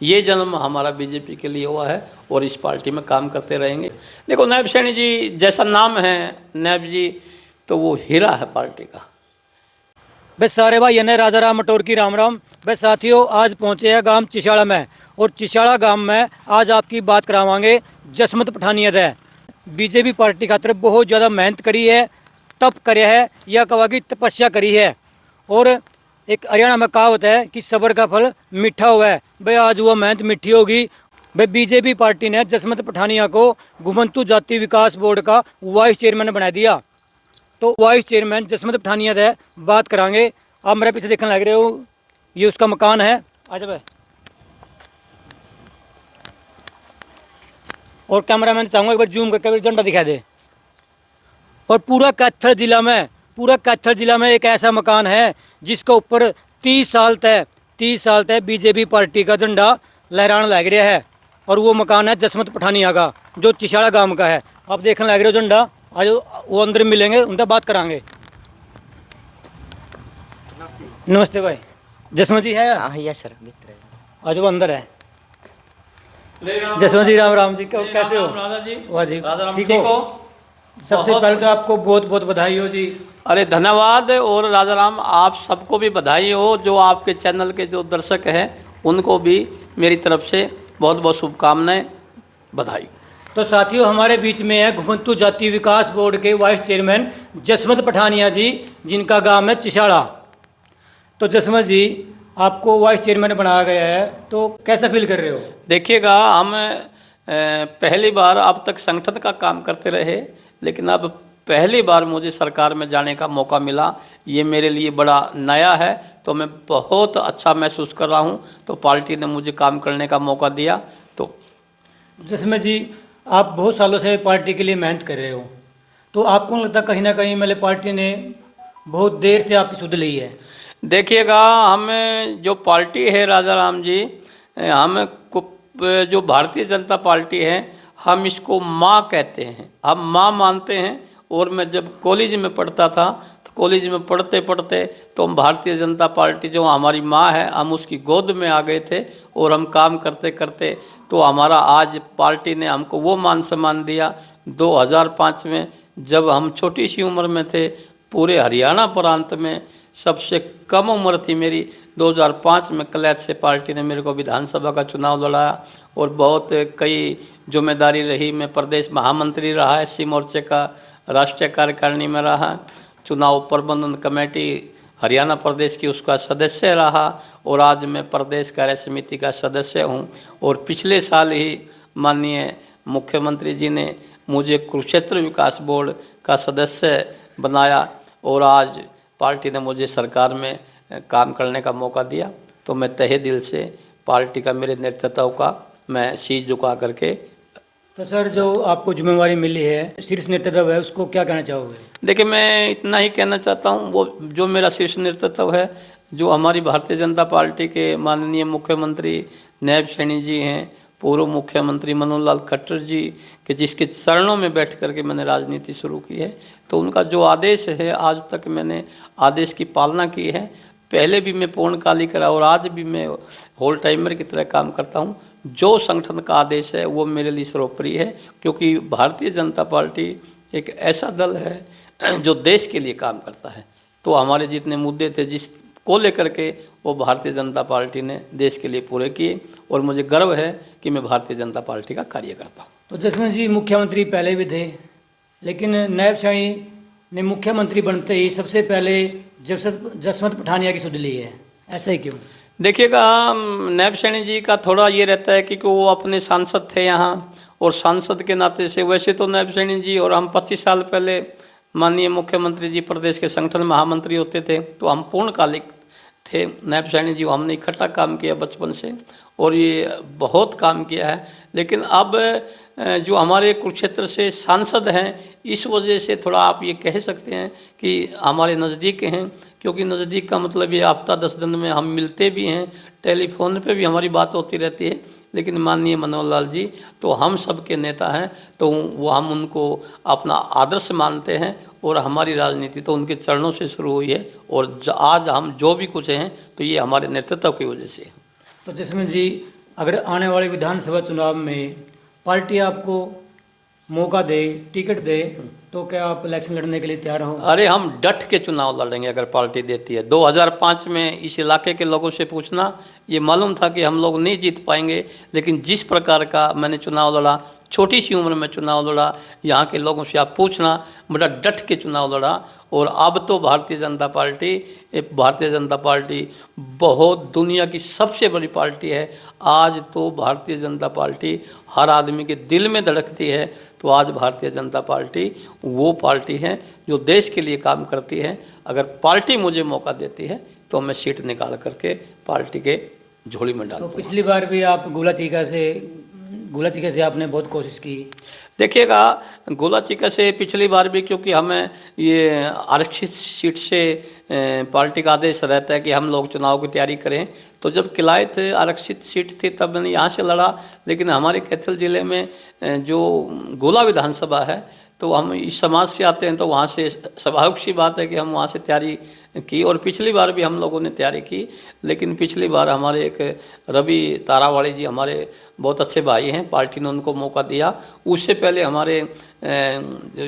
ये जन्म हमारा बीजेपी के लिए हुआ है और इस पार्टी में काम करते रहेंगे। देखो नायब सैनी जी जैसा नाम है नायब जी, तो वो हीरा है पार्टी का। बस सारे भाई ने राजा राम मटोर की राम राम। बस साथियों, आज पहुंचे हैं गांव चिशाड़ा में, और चिशाड़ा गांव में आज आपकी बात करावांगे जसमत पठानियत है। बीजेपी पार्टी खातर बहुत ज़्यादा मेहनत करी है, तप करे है, या कहा कि तपस्या करी है। और एक हरियाणा में कहावत है कि सब्र का फल मीठा हुआ है। भाई आज वो मेहनत मीठी होगी। भाई बीजेपी पार्टी ने जसमत पठानिया को घुमंतु जाति विकास बोर्ड का वाइस चेयरमैन बना दिया। तो वाइस चेयरमैन जसमत पठानिया है, बात करांगे। आप मेरे पीछे देखने लग रहे हो, ये उसका मकान है। अच्छा भाई, और कैमरामैन चाहूँगा एक बार जूम करके झंडा दिखा दे। और पूरा कैथल जिला में एक ऐसा मकान है जिसके ऊपर 30 साल तक बीजेपी पार्टी का झंडा लहराने लग रहा है। और वो मकान है जसमत पठानिया का, जो चिशाड़ा गांव का है। आप देखने लग रहे हो झंडा। आज वो अंदर मिलेंगे, उनसे बात करांगे। नमस्ते भाई, जसमत जी है? हाँ यस सर, मित्र है। आज वो अंदर है। जसवंत जी राम राम जी, कैसे हो? राजा जी, वाह जी, राजा राम, ठीक हो? सबसे पहले तो आपको बहुत बहुत बधाई हो जी। अरे धन्यवाद। और राजा राम आप सबको भी बधाई हो, जो आपके चैनल के जो दर्शक हैं उनको भी मेरी तरफ से बहुत बहुत शुभकामनाएं, बधाई। तो साथियों, हमारे बीच में है घुमंतु जाति विकास बोर्ड के वाइस चेयरमैन जसमत पठानिया जी, जिनका गांव है चिशाड़ा। तो जसमत जी, आपको वाइस चेयरमैन बनाया गया है, तो कैसा फील कर रहे हो? देखिएगा, हम पहली बार अब तक संगठन का काम करते रहे, लेकिन अब पहली बार मुझे सरकार में जाने का मौका मिला। ये मेरे लिए बड़ा नया है, तो मैं बहुत अच्छा महसूस कर रहा हूँ। तो पार्टी ने मुझे काम करने का मौका दिया। तो जसमत जी, आप बहुत सालों से पार्टी के लिए मेहनत कर रहे हो, तो आपको नहीं लगता कहीं ना कहीं मतलब पार्टी ने बहुत देर से आपकी सुध ली है? देखिएगा, हम जो पार्टी है राजा राम जी, हम जो भारतीय जनता पार्टी है, हम इसको माँ कहते हैं, हम माँ मानते हैं। और मैं जब कॉलेज में पढ़ता था, तो कॉलेज में पढ़ते पढ़ते तो हम भारतीय जनता पार्टी जो हमारी माँ है, हम उसकी गोद में आ गए थे। और हम काम करते करते तो हमारा आज पार्टी ने हमको वो मान सम्मान दिया। 2005 में जब हम छोटी सी उम्र में थे, पूरे हरियाणा प्रांत में सबसे कम उम्र थी मेरी, 2005 में कलैच से पार्टी ने मेरे को विधानसभा का चुनाव लड़ाया। और बहुत कई जिम्मेदारी रही। मैं प्रदेश महामंत्री रहा, एससी मोर्चे का राष्ट्रीय कार्यकारिणी में रहा, चुनाव प्रबंधन कमेटी हरियाणा प्रदेश की उसका सदस्य रहा, और आज मैं प्रदेश कार्य समिति का सदस्य हूं। और पिछले साल ही माननीय मुख्यमंत्री जी ने मुझे कुरुक्षेत्र विकास बोर्ड का सदस्य बनाया, और आज पार्टी ने मुझे सरकार में काम करने का मौका दिया। तो मैं तहे दिल से पार्टी का, मेरे नेतृत्व का मैं शीश झुका करके। तो सर, जो आपको जिम्मेवारी मिली है, शीर्ष नेतृत्व है, उसको क्या कहना चाहोगे? देखिए, मैं इतना ही कहना चाहता हूँ, वो जो मेरा शीर्ष नेतृत्व है, जो हमारी भारतीय जनता पार्टी के माननीय मुख्यमंत्री नायब सैनी जी हैं, पूर्व मुख्यमंत्री मनोहर लाल खट्टर जी के जिसके चरणों में बैठ करके मैंने राजनीति शुरू की है, तो उनका जो आदेश है, आज तक मैंने आदेश की पालना की है। पहले भी मैं पूर्णकालिक रहा और आज भी मैं होल टाइमर की तरह काम करता हूँ। जो संगठन का आदेश है वो मेरे लिए सर्वोपरि है, क्योंकि भारतीय जनता पार्टी एक ऐसा दल है जो देश के लिए काम करता है। तो हमारे जितने मुद्दे थे जिस को लेकर के, वो भारतीय जनता पार्टी ने देश के लिए पूरे किए, और मुझे गर्व है कि मैं भारतीय जनता पार्टी का कार्य करता हूँ। तो जसवंत जी मुख्यमंत्री पहले भी थे, लेकिन नायब सैनी ने मुख्यमंत्री बनते ही सबसे पहले जसवंत पठानिया की सुध ली है, ऐसा ही क्यों? देखिएगा, नायब सैनी जी का थोड़ा ये रहता है कि वो अपने सांसद थे यहाँ, और सांसद के नाते से वैसे तो नायब सैनी जी और हम 25 साल पहले माननीय मुख्यमंत्री जी प्रदेश के संगठन महामंत्री होते थे, तो हम पूर्णकालिक थे। नायब सैनी जी हमने इकट्ठा काम किया बचपन से, और ये बहुत काम किया है। लेकिन अब जो हमारे कुरुक्षेत्र से सांसद हैं, इस वजह से थोड़ा आप ये कह सकते हैं कि हमारे नज़दीक हैं, क्योंकि नज़दीक का मतलब ये हफ्ता 10 दिन में हम मिलते भी हैं, टेलीफोन पे भी हमारी बात होती रहती है। लेकिन माननीय मनोहर लाल जी तो हम सब के नेता हैं, तो वो हम उनको अपना आदर्श मानते हैं, और हमारी राजनीति तो उनके चरणों से शुरू हुई है, और आज हम जो भी कुछ हैं तो ये हमारे नेतृत्व की वजह से। तो जसवंत जी, अगर आने वाले विधानसभा चुनाव में पार्टी आपको मौका दे, टिकट दे, तो क्या आप इलेक्शन लड़ने के लिए तैयार हो? अरे हम डट के चुनाव लड़ेंगे अगर पार्टी देती है। 2005 में इस इलाके के लोगों से पूछना, ये मालूम था कि हम लोग नहीं जीत पाएंगे, लेकिन जिस प्रकार का मैंने चुनाव लड़ा, छोटी सी उम्र में चुनाव लड़ा, यहाँ के लोगों से आप पूछना, बड़ा डट के चुनाव लड़ा। और अब तो भारतीय जनता पार्टी बहुत दुनिया की सबसे बड़ी पार्टी है। आज तो भारतीय जनता पार्टी हर आदमी के दिल में धड़कती है। तो आज भारतीय जनता पार्टी वो पार्टी है जो देश के लिए काम करती है। अगर पार्टी मुझे मौका देती है तो मैं सीट निकाल करके पार्टी के झोली में डाल तो दूंगा। पिछली बार भी आप गोला चिका से आपने बहुत कोशिश की। देखिएगा, गोला चिका से पिछली बार भी, क्योंकि हमें ये आरक्षित सीट से पार्टी का आदेश रहता है कि हम लोग चुनाव की तैयारी करें। तो जब किलायत आरक्षित सीट थी तब मैंने यहाँ से लड़ा, लेकिन हमारे कैथल ज़िले में जो गोला विधानसभा है तो हम इस समाज से आते हैं, तो वहाँ से स्वाभाविक सी बात है कि हम वहाँ से तैयारी की। और पिछली बार भी हम लोगों ने तैयारी की, लेकिन पिछली बार हमारे एक रवि तारावाड़ी जी हमारे बहुत अच्छे भाई हैं, पार्टी ने उनको मौका दिया। उससे पहले हमारे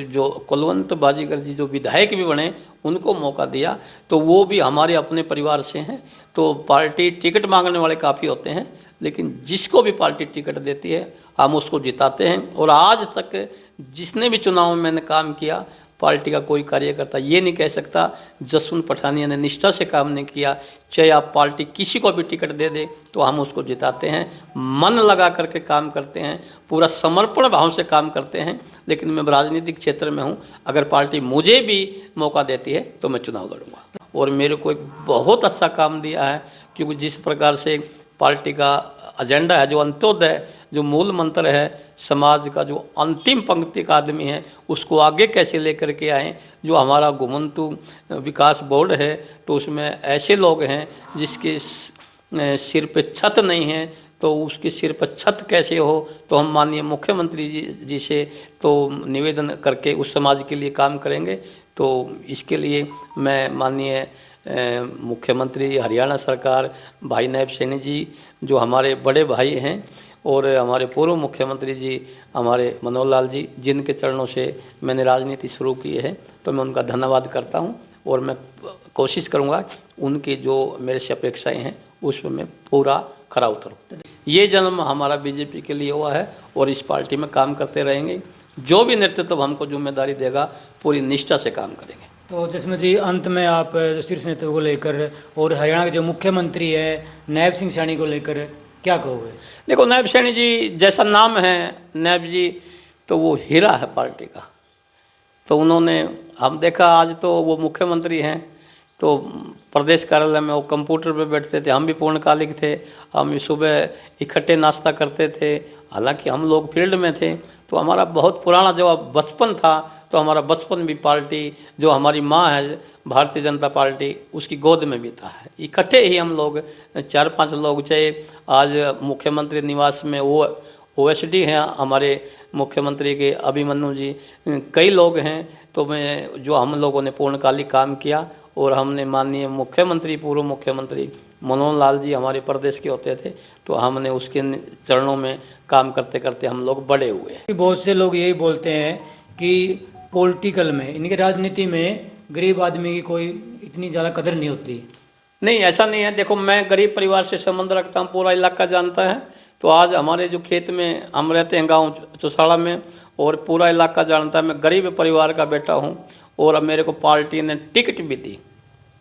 जो कुलवंत बाजीगर जी जो विधायक भी बने, उनको मौका दिया। तो वो भी हमारे अपने परिवार से हैं। तो पार्टी टिकट मांगने वाले काफ़ी होते हैं, लेकिन जिसको भी पार्टी टिकट देती है हम उसको जिताते हैं। और आज तक जिसने भी चुनाव में मैंने काम किया, पार्टी का कोई कार्यकर्ता ये नहीं कह सकता जसवंत पठानिया ने निष्ठा से काम नहीं किया। चाहे आप पार्टी किसी को भी टिकट दे दे तो हम उसको जिताते हैं, मन लगा करके काम करते हैं, पूरा समर्पण भाव से काम करते हैं। लेकिन मैं राजनीतिक क्षेत्र में हूँ, अगर पार्टी मुझे भी मौका देती है तो मैं चुनाव लड़ूंगा। और मेरे को एक बहुत अच्छा काम दिया है, क्योंकि जिस प्रकार से पार्टी का एजेंडा है, जो अंत्योदय, जो मूल मंत्र है, समाज का जो अंतिम पंक्ति का आदमी है उसको आगे कैसे लेकर के आएँ। जो हमारा घुमंतु विकास बोर्ड है तो उसमें ऐसे लोग हैं जिसके सिर पे छत नहीं है, तो उसके सिर पर छत कैसे हो। तो हम माननीय मुख्यमंत्री जी से तो निवेदन करके उस समाज के लिए काम करेंगे। तो इसके लिए मैं माननीय मुख्यमंत्री हरियाणा सरकार भाई नायब सैनी जी जो हमारे बड़े भाई हैं, और हमारे पूर्व मुख्यमंत्री जी हमारे मनोहर लाल जी, जिनके चरणों से मैंने राजनीति शुरू की है, तो मैं उनका धन्यवाद करता हूं। और मैं कोशिश करूंगा उनकी जो मेरे से अपेक्षाएं हैं उसमें मैं पूरा खरा उतरूँ। ये जन्म हमारा बीजेपी के लिए हुआ है और इस पार्टी में काम करते रहेंगे। जो भी नेतृत्व हमको जिम्मेदारी देगा पूरी निष्ठा से काम करेंगे। तो जसमें जी, अंत में आप शीर्ष नेतृत्व को लेकर और हरियाणा के जो मुख्यमंत्री है नायब सिंह सैनी को लेकर क्या कहोगे? देखो, नायब सैनी जी जैसा नाम है नायब जी, तो वो हीरा है पार्टी का। तो उन्होंने, हम देखा आज तो वो मुख्यमंत्री हैं, तो प्रदेश कार्यालय में वो कंप्यूटर पे बैठते थे, हम भी पूर्णकालिक थे, हम सुबह इकट्ठे नाश्ता करते थे। हालांकि हम लोग फील्ड में थे, तो हमारा बहुत पुराना जब बचपन था, तो हमारा बचपन भी पार्टी जो हमारी माँ है भारतीय जनता पार्टी उसकी गोद में बीता है। इकट्ठे ही हम लोग 4-5 लोग, चाहे आज मुख्यमंत्री निवास में वो OSD हैं हमारे मुख्यमंत्री के अभिमन्यु जी, कई लोग हैं। तो मैं जो हम लोगों ने पूर्णकालिक काम किया, और हमने माननीय मुख्यमंत्री पूर्व मुख्यमंत्री मनोहर लाल जी हमारे प्रदेश के होते थे, तो हमने उसके चरणों में काम करते करते हम लोग बड़े हुए। बहुत से लोग यही बोलते हैं कि पॉलिटिकल में, इनके राजनीति में गरीब आदमी की कोई इतनी ज़्यादा कदर नहीं होती। नहीं, ऐसा नहीं है। देखो, मैं गरीब परिवार से संबंध रखता हूँ, पूरा इलाका जानता है। तो आज हमारे जो खेत में हम रहते हैं गांव चौसाड़ा में, और पूरा इलाका जानता है मैं गरीब परिवार का बेटा हूं। और अब मेरे को पार्टी ने टिकट भी दी,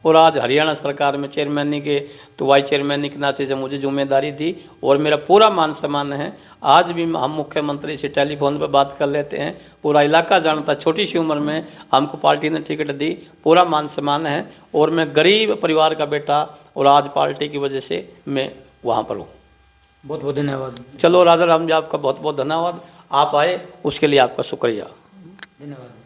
और आज हरियाणा सरकार में चेयरमैनी के, तो वाइस चेयरमैनी के नाते से मुझे जिम्मेदारी दी, और मेरा पूरा मान सम्मान है। आज भी हम मुख्यमंत्री से टेलीफोन पर बात कर लेते हैं, पूरा इलाका जानता। छोटी सी उम्र में हमको पार्टी ने टिकट दी, पूरा मान सम्मान है। और मैं गरीब परिवार का बेटा, और आज पार्टी की वजह से मैं वहाँ पर हूँ। बहुत बहुत धन्यवाद। चलो राधा राम जी, आपका बहुत बहुत धन्यवाद। आप आए उसके लिए आपका शुक्रिया। धन्यवाद।